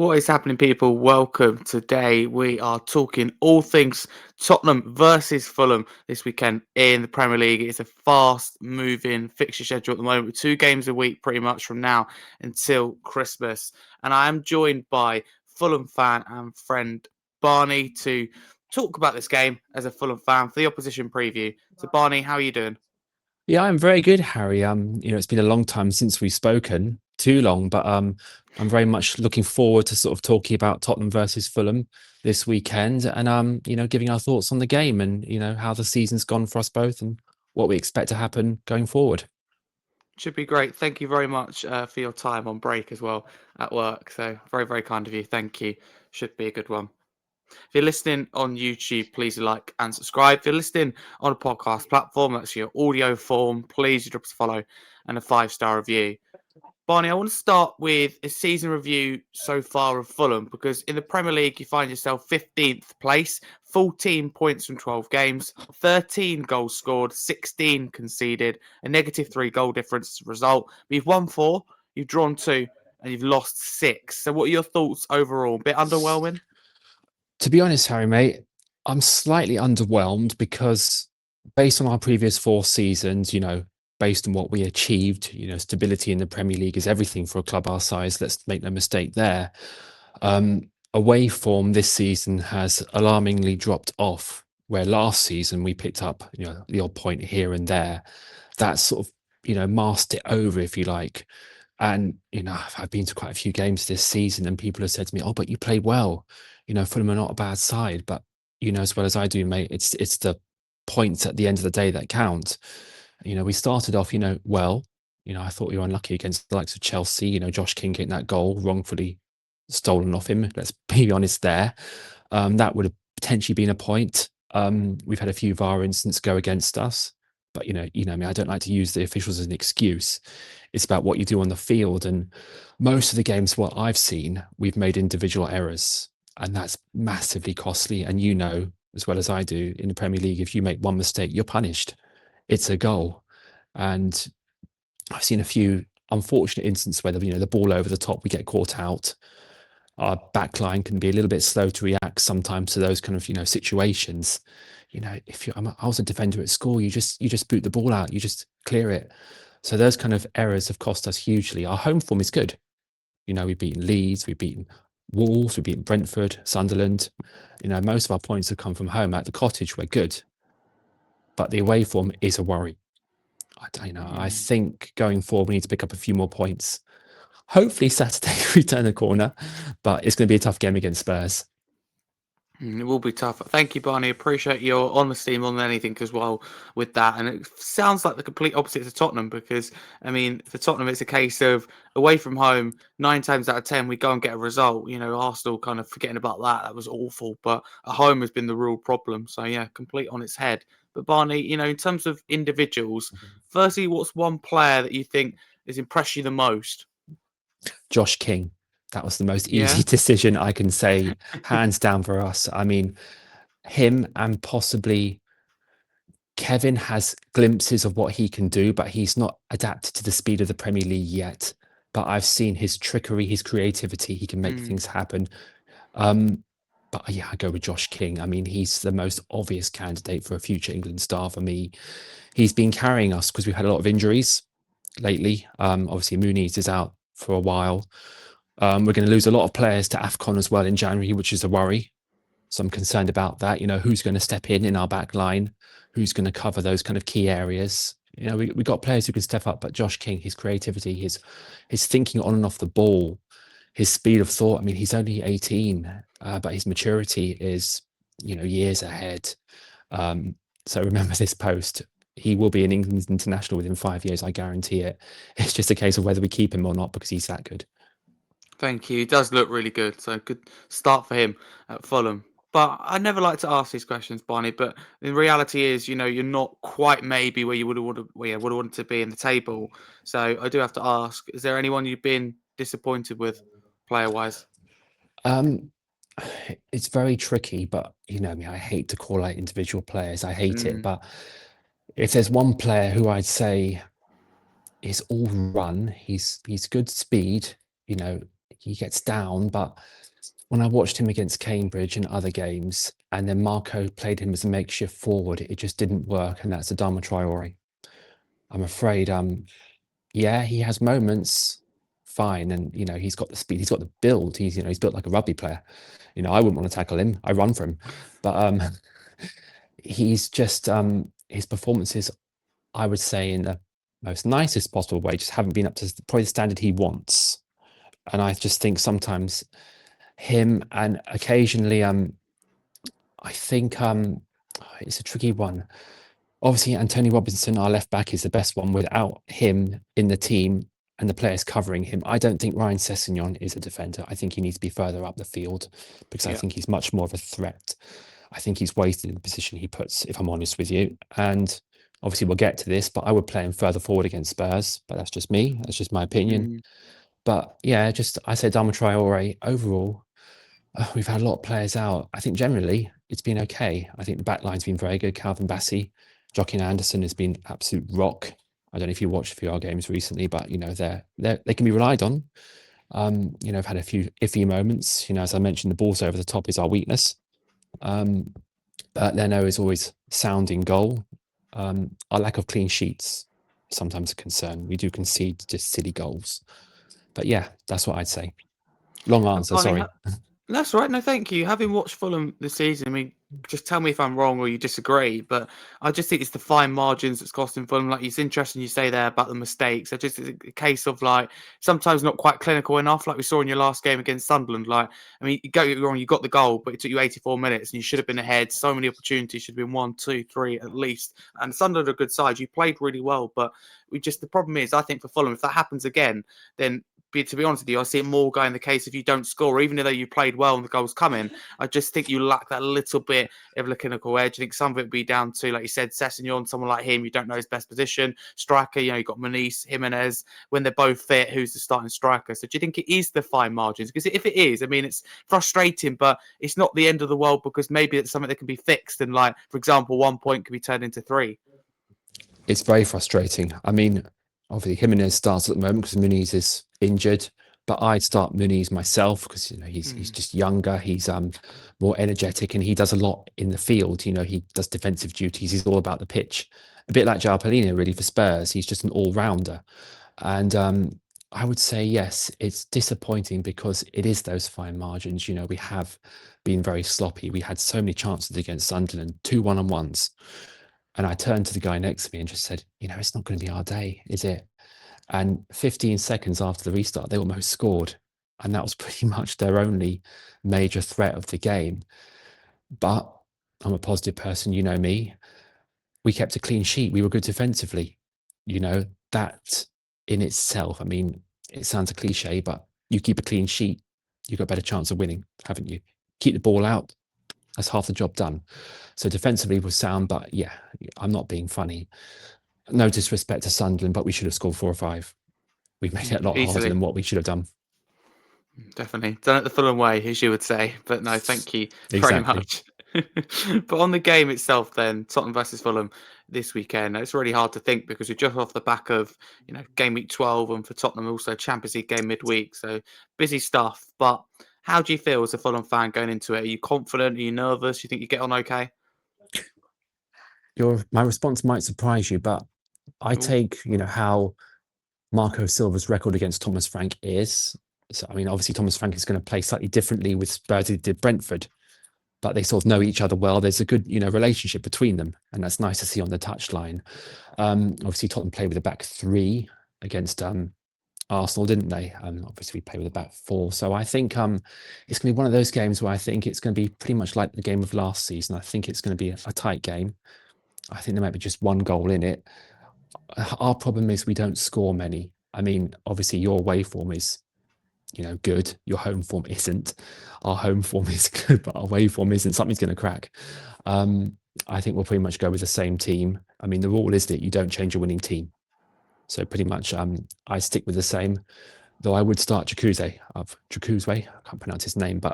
What is happening, people? Welcome. Today we are talking all things Tottenham versus Fulham this weekend in the Premier League. It's a fast-moving fixture schedule at the moment, with 2 games a week pretty much from now until Christmas. And I am joined by Fulham fan and friend Barney to talk about this game as a Fulham fan for the opposition preview. So, Barney, how are you doing? Yeah, I'm very good, Harry. It's been a long time since we've spoken, too long, but I'm very much looking forward to sort of talking about Tottenham versus Fulham this weekend and giving our thoughts on the game and how the season's gone for us both and what we expect to happen going forward. Should be great. Thank you very much for your time on break as well at work. So, very, very kind of you. Thank you. Should be a good one. If you're listening on YouTube, please like and subscribe. If you're listening on a podcast platform, that's your audio form, please drop us a follow and a 5-star review. Barney, I want to start with a season review so far of Fulham, because in the Premier League, you find yourself 15th place, 14 points from 12 games, 13 goals scored, 16 conceded, a -3 goal difference as a result. But you've won 4, you've drawn 2, and you've lost 6. So what are your thoughts overall? A bit underwhelming? To be honest, Harry, mate, I'm slightly underwhelmed because based on our previous 4 seasons, based on what we achieved, stability in the Premier League is everything for a club our size. Let's make no mistake there. Away form this season has alarmingly dropped off, where last season we picked up, the odd point here and there. That sort of, masked it over, if you like. And, I've been to quite a few games this season and people have said to me, oh, but you played well. Fulham are not a bad side, but as well as I do, mate, it's the points at the end of the day that count. We started off, well. I thought we were unlucky against the likes of Chelsea. Josh King getting that goal wrongfully stolen off him. Let's be honest there. That would have potentially been a point. We've had a few VAR incidents go against us, but me, I don't like to use the officials as an excuse. It's about what you do on the field, and most of the games, what I've seen, we've made individual errors, and that's massively costly. And as well as I do in the Premier League, if you make one mistake, you're punished. It's a goal, and I've seen a few unfortunate instances where the ball over the top, we get caught out. Our backline can be a little bit slow to react sometimes to those kind of situations. If I was a defender at school, you just boot the ball out, you just clear it. So those kind of errors have cost us hugely. Our home form is good. We've beaten Leeds, we've beaten Wolves, we've beaten Brentford, Sunderland. Most of our points have come from home. At the Cottage, we're good, but the away form is a worry. I think going forward we need to pick up a few more points. Hopefully Saturday we turn the corner, but it's going to be a tough game against Spurs. It will be tough. Thank you, Barney. Appreciate your honesty more than anything as well with that. And it sounds like the complete opposite to Tottenham, because, I mean, for Tottenham, it's a case of away from home, 9 times out of 10, we go and get a result. Arsenal kind of forgetting about that. That was awful. But at home has been the real problem. So, yeah, complete on its head. But, Barney, in terms of individuals, firstly, what's one player that you think has impressed you the most? Josh King. That was the most Yeah. easy decision I can say, hands down for us. I mean, him and possibly Kevin has glimpses of what he can do, but he's not adapted to the speed of the Premier League yet. But I've seen his trickery, his creativity. He can make things happen. But yeah, I go with Josh King. I mean, he's the most obvious candidate for a future England star for me. He's been carrying us because we've had a lot of injuries lately. Obviously, Muniz is out for a while. We're going to lose a lot of players to AFCON as well in January, which is a worry. So I'm concerned about that. Who's going to step in our back line? Who's going to cover those kind of key areas? We got players who can step up, but Josh King, his creativity, his thinking on and off the ball, his speed of thought. I mean, he's only 18, but his maturity is, years ahead. So remember this post. He will be an England international within 5 years. I guarantee it. It's just a case of whether we keep him or not because he's that good. Thank you. He does look really good. So good start for him at Fulham. But I never like to ask these questions, Barney. But the reality is, you're not quite maybe where you would have wanted to be in the table. So I do have to ask: is there anyone you've been disappointed with, player-wise? It's very tricky, but me, I hate to call out individual players. I hate it. But if there's one player who I'd say is all run, he's good speed, he gets down, but when I watched him against Cambridge and other games, and then Marco played him as a makeshift forward, it just didn't work, and that's Adama Traore. I'm afraid, yeah, he has moments, fine, and he's got the speed, he's got the build, he's built like a rugby player. I wouldn't want to tackle him. I run for him, but he's just his performances, I would say, in the most nicest possible way, just haven't been up to probably the standard he wants. And I just think sometimes him, and occasionally I think it's a tricky one. Obviously, Antonio Robinson, our left back, is the best one. Without him in the team and the players covering him, I don't think Ryan Sessegnon is a defender. I think he needs to be further up the field because I think he's much more of a threat. I think he's wasted in the position he puts, if I'm honest with you. And obviously, we'll get to this, but I would play him further forward against Spurs. But that's just me. That's just my opinion. But yeah, I say Adama Traore overall. We've had a lot of players out. I think generally it's been okay. I think the back line's been very good. Calvin Bassey, Joaquin Anderson has been absolute rock. I don't know if you watched a few of our games recently, but they can be relied on. I've had a few iffy moments. As I mentioned, the balls over the top is our weakness. But Leno is always sounding goal. Our lack of clean sheets sometimes a concern. We do concede just silly goals. But yeah, that's what I'd say. Long answer, sorry. That's all right. No, thank you. Having watched Fulham this season, I mean, just tell me if I'm wrong or you disagree, but I just think it's the fine margins that's costing Fulham. Like, it's interesting you say there about the mistakes. It's just a case of, like, sometimes not quite clinical enough, like we saw in your last game against Sunderland. Like, I mean, you got the goal, but it took you 84 minutes and you should have been ahead. So many opportunities, should have been 1, 2, 3 at least. And Sunderland are a good side. You played really well, but the problem is, I think for Fulham, if that happens again, then to be honest with you, I see it more going the case if you don't score, even though you played well and the goals come in. I just think you lack that little bit of a clinical edge. I think some of it would be down to, like you said, Sessegnon, someone like him, you don't know his best position. Striker, you've got Moniz, Jimenez. When they're both fit, who's the starting striker? So do you think it is the fine margins? Because if it is, I mean, it's frustrating, but it's not the end of the world because maybe it's something that can be fixed. And, like, for example, 1 point could be turned into 3. It's very frustrating. I mean, obviously Jimenez starts at the moment because Muniz is injured, but I'd start Muniz myself because he's just younger, he's more energetic, and he does a lot in the field. He does defensive duties. He's all about the pitch, a bit like João Palhinha really for Spurs. He's just an all-rounder, and I would say yes, it's disappointing because it is those fine margins. We have been very sloppy. We had so many chances against Sunderland, 2 one-on-ones. And I turned to the guy next to me and just said, it's not going to be our day, is it? And 15 seconds after the restart, they almost scored. And that was pretty much their only major threat of the game. But I'm a positive person, you know me. We kept a clean sheet. We were good defensively. That in itself, I mean, it sounds a cliche, but you keep a clean sheet, you've got a better chance of winning, haven't you? Keep the ball out. That's half the job done. So defensively was sound, but yeah, I'm not being funny. No disrespect to Sunderland, but we should have scored 4 or 5. We've made it a lot harder than what we should have done. Definitely. Done it the Fulham way, as you would say. But no, thank you very much. But on the game itself then, Tottenham versus Fulham this weekend, it's really hard to think because we're just off the back of, game week 12 and for Tottenham also Champions League game midweek. So busy stuff. But how do you feel as a Fulham fan going into it? Are you confident? Are you nervous? You think you get on okay? My response might surprise you, but I take, how Marco Silva's record against Thomas Frank is. So, I mean, obviously Thomas Frank is going to play slightly differently with Spurs than he did Brentford, but they sort of know each other well. There's a good, relationship between them, and that's nice to see on the touchline. Obviously Tottenham played with a back 3 against Arsenal, didn't they? Obviously we play with a back 4. So I think it's going to be one of those games where I think it's going to be pretty much like the game of last season. I think it's going to be a tight game. I think there might be just one goal in it. Our problem is we don't score many. I mean, obviously your away form is, good. Your home form isn't. Our home form is good, but our away form isn't. Something's going to crack. I think we'll pretty much go with the same team. I mean, the rule is that you don't change a winning team. So pretty much I stick with the same, though I would start Chukwueze. I can't pronounce his name, but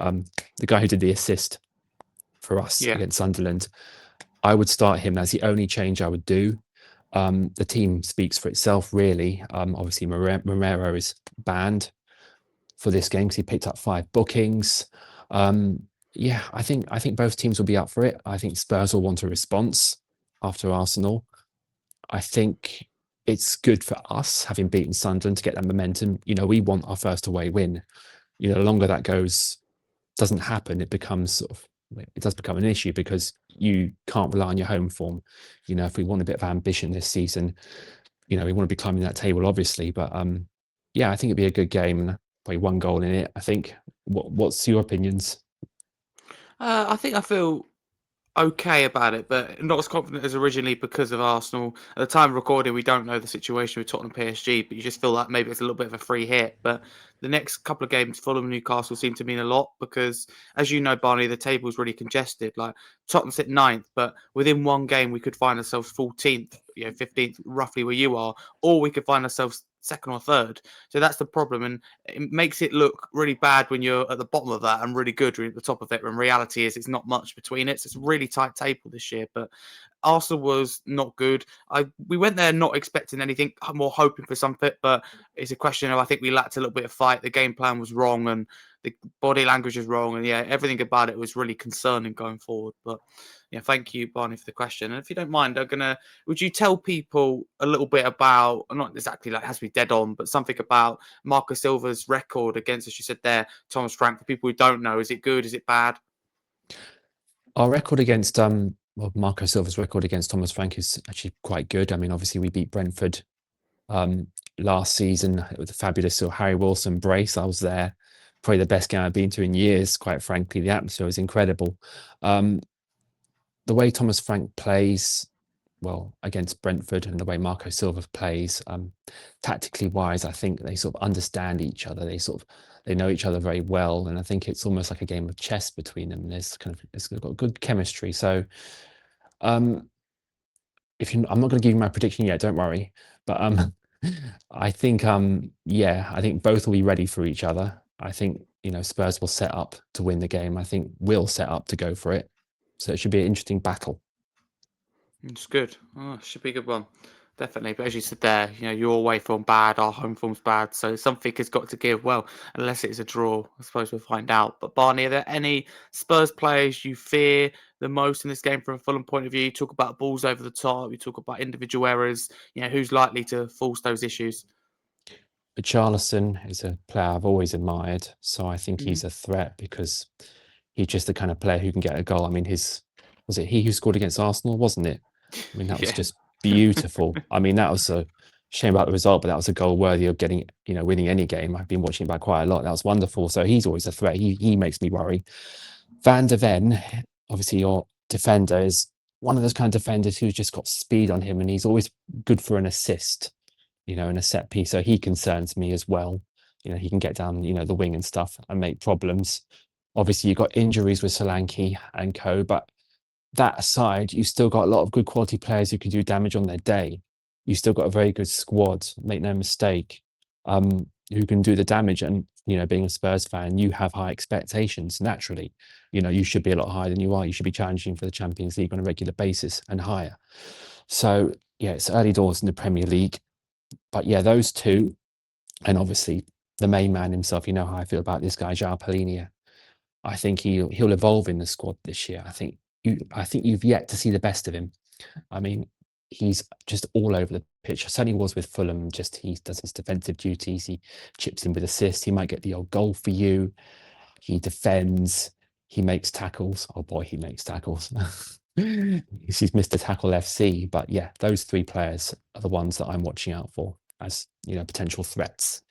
the guy who did the assist for us against Sunderland, I would start him. That's the only change I would do. The team speaks for itself, really. Obviously, Morero is banned. for this game because he picked up 5 bookings. Yeah, I think both teams will be up for it. I think Spurs will want a response after Arsenal. I think it's good for us, having beaten Sunderland, to get that momentum. We want our first away win. The longer that doesn't happen, it does become an issue because you can't rely on your home form. If we want a bit of ambition this season, we want to be climbing that table, obviously. But yeah, I think it'd be a good game and probably 1 goal in it. I think. What's your opinions? I think I feel okay about it, but not as confident as originally because of Arsenal. At the time of recording, we don't know the situation with Tottenham PSG, but you just feel like maybe it's a little bit of a free hit. But the next couple of games, Fulham, Newcastle, seem to mean a lot because, as you know, Barney, the table's really congested. Like Tottenham sit 9th, but within 1 game, we could find ourselves 14th, 15th, roughly where you are, or we could find ourselves 2nd or 3rd. So that's the problem, and it makes it look really bad when you're at the bottom of that and really good at the top of it. When reality is, it's not much between it. So it's a really tight table this year, but Arsenal was not good. We went there not expecting anything, more hoping for something, but it's a question of I think we lacked a little bit of fight. The game plan was wrong, and the body language was wrong, and yeah, everything about it was really concerning going forward. But yeah, thank you, Barney, for the question. And if you don't mind, would you tell people a little bit about, not exactly like it has to be dead on, but something about Marco Silva's record against, as you said there, Thomas Frank? For people who don't know, is it good? Is it bad? Our record against Marco Silva's record against Thomas Frank is actually quite good. I mean, obviously we beat Brentford last season with a fabulous Harry Wilson brace. I was there, probably the best game I've been to in years. Quite frankly, the atmosphere was incredible. The way Thomas Frank plays, well, against Brentford, and the way Marco Silva plays, tactically wise, I think they sort of understand each other. They know each other very well, and I think it's almost like a game of chess between them. It's got good chemistry. So, I'm not going to give you my prediction yet, don't worry. But I think I think both will be ready for each other. I think Spurs will set up to win the game. I think we'll set up to go for it. So it should be an interesting battle. It's good. Oh, it should be a good one. Definitely. But as you said there, your away form bad, our home form's bad. So something has got to give. Well, unless it's a draw, I suppose we'll find out. But Barney, are there any Spurs players you fear the most in this game from a Fulham point of view? You talk about balls over the top. You talk about individual errors. Who's likely to force those issues? Charlison is a player I've always admired. So I think Mhm. he's a threat because he's just the kind of player who can get a goal. I mean, was it he who scored against Arsenal, wasn't it? I mean, that was Yeah. just beautiful. I mean, that was a shame about the result, but that was a goal worthy of getting, winning any game. I've been watching it by quite a lot. That was wonderful. So he's always a threat. He makes me worry. Van der Ven, obviously your defender, is one of those kind of defenders who's just got speed on him, and he's always good for an assist, in a set piece. So he concerns me as well. He can get down, the wing and stuff and make problems. Obviously, you've got injuries with Solanke and co, but that aside, you've still got a lot of good quality players who can do damage on their day. You've still got a very good squad, make no mistake, who can do the damage. And, being a Spurs fan, you have high expectations, naturally. You should be a lot higher than you are. You should be challenging for the Champions League on a regular basis and higher. So, yeah, it's early doors in the Premier League. But yeah, those two, and obviously the main man himself, you know how I feel about this guy, João Palhinha. I think he'll evolve in the squad this year. I think you've yet to see the best of him. I mean, he's just all over the pitch. Certainly was with Fulham. Just he does his defensive duties. He chips in with assists. He might get the odd goal for you. He defends. He makes tackles. Oh boy, he makes tackles. He's Mr. Tackle FC. But yeah, those 3 players are the ones that I'm watching out for as potential threats.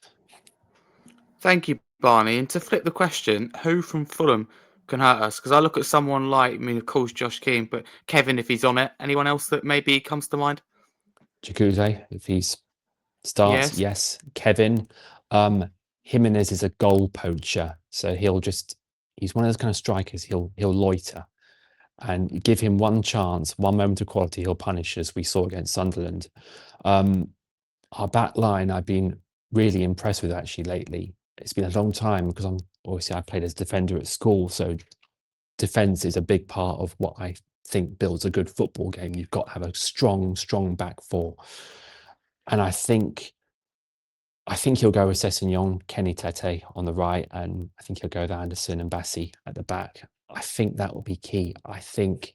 Thank you, Barney. And to flip the question, who from Fulham can hurt us? Because I look at someone like, of course, Josh Keane, but Kevin, if he's on it. Anyone else that maybe comes to mind? Jacuzzi, if he's starts, Yes. yes. Kevin, Jimenez is a goal poacher, so he's one of those kind of strikers. He'll loiter, and give him one chance, one moment of quality, he'll punish, as we saw against Sunderland. Our back line, I've been really impressed with actually lately. It's been a long time because I played as defender at school, so defense is a big part of what I think builds a good football game. You've got to have a strong back four. And I think I think he'll go with Sessegnon, Kenny Tete on the right, and I think he'll go with Anderson and Bassi at the back. I think that will be key. I think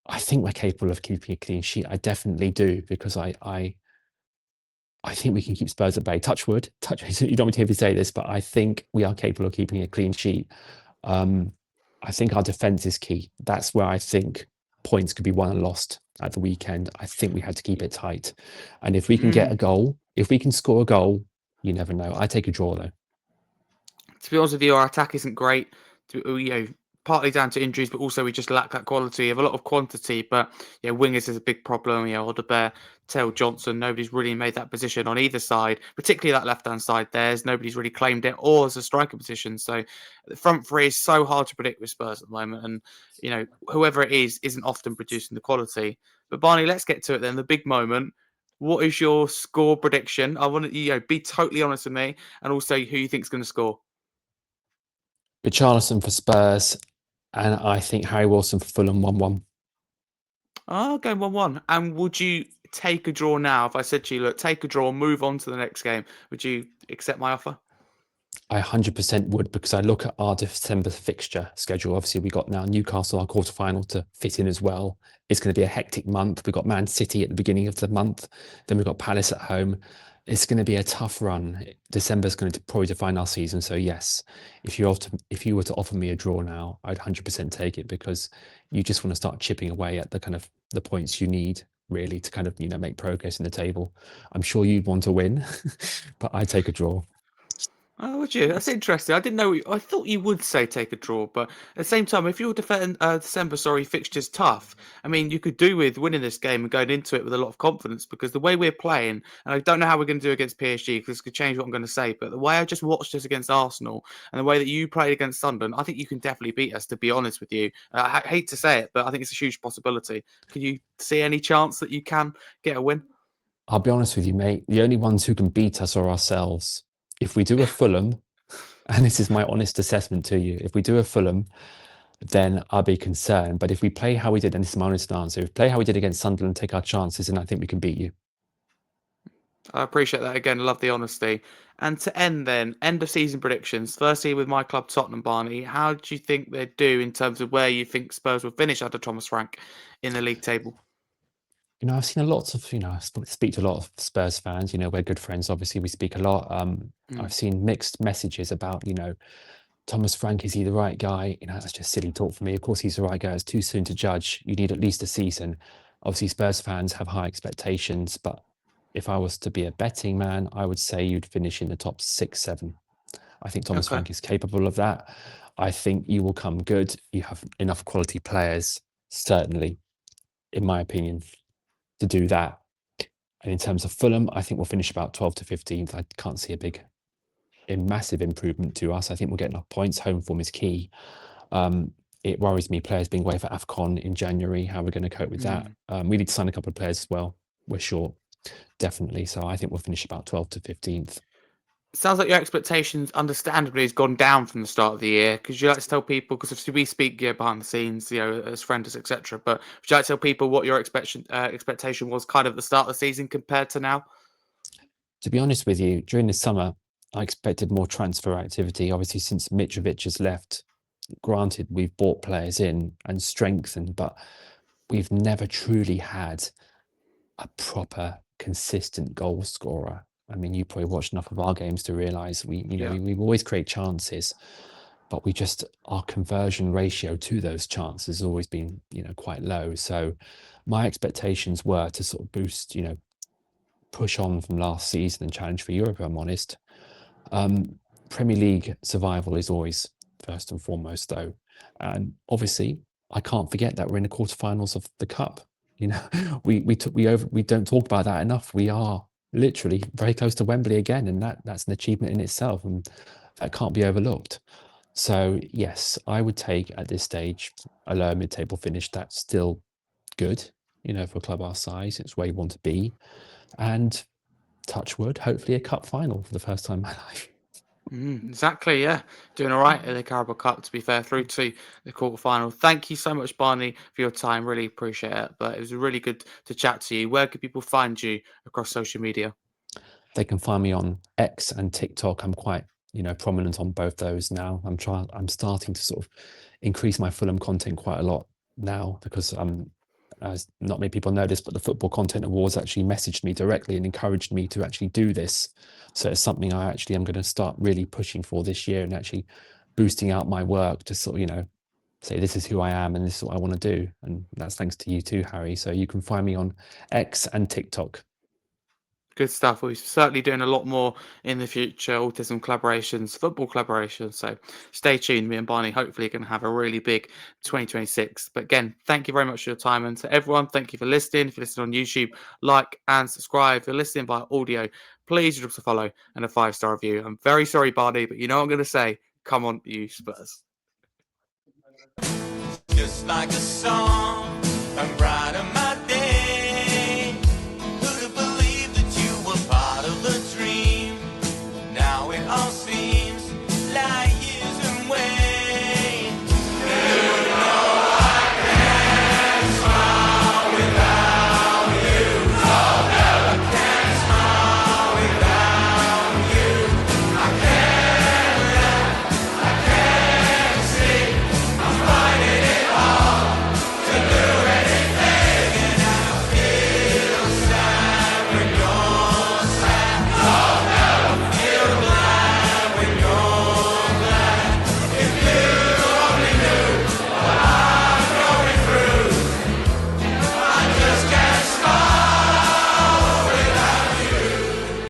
we're capable of keeping a clean sheet. I definitely do, because I think we can keep Spurs at bay. Touch wood. You don't want to hear me say this, but I think we are capable of keeping a clean sheet. I think our defence is key. That's where I think points could be won and lost at the weekend. I think we had to keep it tight. And if we can get a goal, if we can score a goal, you never know. I take a draw, though. To be honest with you, our attack isn't great. Partly down to injuries, but also we just lack that quality. We have a lot of quantity, but wingers is a big problem. Odegaard, Taylor Johnson, nobody's really made that position on either side, particularly that left-hand side. Nobody's really claimed it, or as a striker position. So the front three is so hard to predict with Spurs at the moment, and whoever it is isn't often producing the quality. But Barney, let's get to it then. The big moment. What is your score prediction? I want to be totally honest with me, and also who you think is going to score. Richarlison for Spurs, and I think Harry Wilson for Fulham 1-1. Oh, going 1-1. And would you take a draw now? If I said to you, look, take a draw, move on to the next game, would you accept my offer? I 100% would, because I look at our December fixture schedule. Obviously, we got now Newcastle, our quarterfinal, to fit in as well. It's going to be a hectic month. We've got Man City at the beginning of the month. Then we've got Palace at home. It's going to be a tough run. December's going to probably define our season. So yes, if you were to offer me a draw now, I'd 100% take it, because you just want to start chipping away at the kind of the points you need, really, to kind of make progress in the table. I'm sure you'd want to win, but I'd take a draw. Oh, would you? That's interesting. I didn't know. I thought you would say take a draw, but at the same time, if your December, fixture's tough, I mean, you could do with winning this game and going into it with a lot of confidence, because the way we're playing, and I don't know how we're going to do against PSG, because this could change what I'm going to say, but the way I just watched us against Arsenal and the way that you played against Sunderland, I think you can definitely beat us, to be honest with you. I hate to say it, but I think it's a huge possibility. Can you see any chance that you can get a win? I'll be honest with you, mate. The only ones who can beat us are ourselves. If we do a Fulham, and this is my honest assessment to you, if we do a Fulham, then I'll be concerned. But if we play how we did, and this is my honest answer, if we play how we did against Sunderland, take our chances, and I think we can beat you. I appreciate that again. Love the honesty. And to end then, end of season predictions. Firstly, with my club Tottenham, Barney, how do you think they do in terms of where you think Spurs will finish under Thomas Frank in the league table? I've seen lots of, I speak to a lot of Spurs fans. We're good friends. Obviously, we speak a lot. I've seen mixed messages about, Thomas Frank, is he the right guy? That's just silly talk for me. Of course, he's the right guy. It's too soon to judge. You need at least a season. Obviously, Spurs fans have high expectations, but if I was to be a betting man, I would say you'd finish in the top 6, 7. I think Thomas Frank is capable of that. I think you will come good. You have enough quality players, certainly, in my opinion, to do that. And in terms of Fulham, I think we'll finish about 12th to 15th. I can't see a massive improvement to us. I think we'll get enough points. Home form is key. It worries me, players being away for AFCON in January, how we're going to cope with that. We need to sign a couple of players as well. We're short, definitely. So I think we'll finish about 12th to 15th. Sounds like your expectations, understandably, has gone down from the start of the year. Because you like to tell people, because obviously we speak behind the scenes, as friends, etc. But would you like to tell people what your expectation was kind of at the start of the season compared to now? To be honest with you, during the summer, I expected more transfer activity. Obviously, since Mitrovic has left, granted, we've bought players in and strengthened, but we've never truly had a proper, consistent goal scorer. I mean, you probably watched enough of our games to realise we always create chances, but our conversion ratio to those chances has always been, quite low. So my expectations were to sort of boost, push on from last season and challenge for Europe, if I'm honest. Premier League survival is always first and foremost, though. And obviously, I can't forget that we're in the quarterfinals of the Cup. We don't talk about that enough. We are literally very close to Wembley again, and that's an achievement in itself, and that can't be overlooked. So yes, I would take at this stage a lower mid-table finish. That's still good, for a club our size. It's where you want to be, and touch wood, hopefully a cup final for the first time in my life. Exactly, yeah. Doing all right in the Carabao Cup, to be fair, through to the quarterfinal. Thank you so much, Barney, for your time. Really appreciate it. But it was really good to chat to you. Where can people find you across social media? They can find me on X and TikTok. I'm quite, prominent on both those now. I'm starting to sort of increase my Fulham content quite a lot now because as not many people know this, but the Football Content Awards actually messaged me directly and encouraged me to actually do this. So it's something I actually am going to start really pushing for this year and actually boosting out my work to sort of, say this is who I am and this is what I want to do. And that's thanks to you too, Harry. So you can find me on X and TikTok. Good stuff. We're certainly doing a lot more in the future, autism collaborations, football collaborations. So stay tuned. Me and Barney hopefully going to have a really big 2026. But again, thank you very much for your time. And to everyone, thank you for listening. If you're listening on YouTube, like and subscribe. If you're listening via audio, please drop us a follow and a 5-star review. I'm very sorry, Barney, but you know what I'm going to say. Come on, you Spurs. Just like a song, I'm